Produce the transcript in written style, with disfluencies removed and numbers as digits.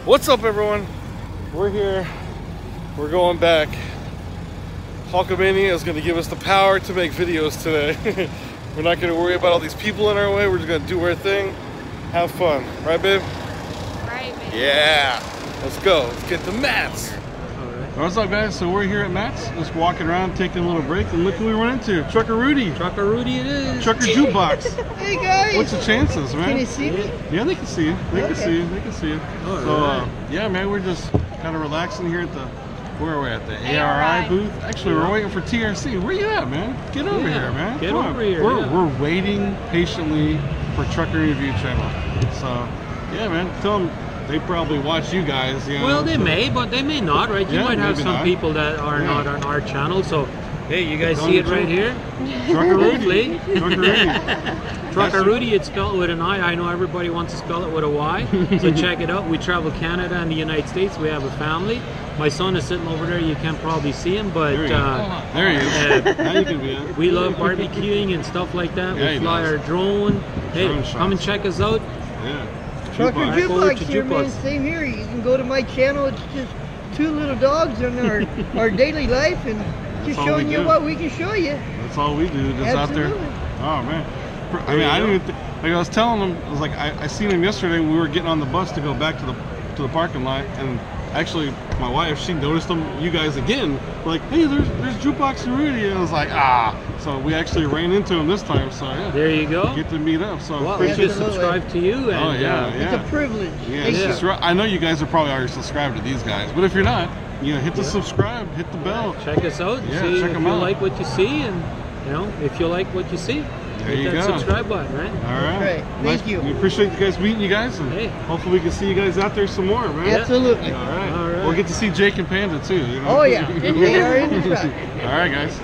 What's up, everyone? We're here. We're going back. Hulkamania is going to give us the power to make videos today. We're not going to worry about all these people in our way. We're just going to do our thing, have fun. Right, babe? Right, babe. Yeah. Let's go. Let's get the mats. What's up, guys? So we're here at Matt's, just walking around, taking a little break, and look who we run into. Trucker Rudi. Trucker Rudi it is. Trucker Jukebox. Hey, guys. What's the chances, man? Can you see me? Yeah, they can see you. They can see you. They can see you. Oh, so, right. yeah, man, we're just kind of relaxing here at the, where are we at? The ARI booth. Actually, we're waiting for TRC. Where you at, man? Get over here, man. Get Come over on. here. We're waiting patiently for Trucker Review Channel. So, yeah, man, tell them. They probably watch you guys, you know. Well, they may, but they may not, right? You might have some people that are not on our channel. So, hey, you guys see it right here? Trucker Rudi. Trucker Rudi. Trucker Rudi, it's spelled with an I. I know everybody wants to spell it with a Y. So check it out. We travel Canada and the United States. We have a family. My son is sitting over there. You can't probably see him, but there he is. Now you can be in. We love barbecuing and stuff like that. Yeah, we fly our drone. Hey, come and check us out. Yeah. Trucker Jukebox here, man. Jukebox. Same here. You can go to my channel. It's just two little dogs in our daily life, and just showing you what we can show you. That's all we do. Just out there. Oh man. I mean, I didn't even like I was telling them. I was like, I seen him yesterday. We were getting on the bus to go back to the parking lot, and actually, my wife, she noticed them, you guys again, like, hey, there's Jukebox and Rudi, and I was like, ah. So we actually ran into him this time. So yeah. There you go. Get to meet up. So well, we just subscribed to you. And, oh yeah, yeah. It's a privilege. Yeah, I know you guys are probably already subscribed to these guys, but if you're not, you know, hit the subscribe, hit the bell. Check us out. Yeah, see check if them you out. like what you see, and you know, if you like what you see, there hit that subscribe button, right? All right. Thank you. We appreciate you guys meeting you guys, and hopefully we can see you guys out there some more, man. Absolutely. All right. We'll get to see Jake and Panda too. You know? Oh yeah. They are in the truck. All right, guys.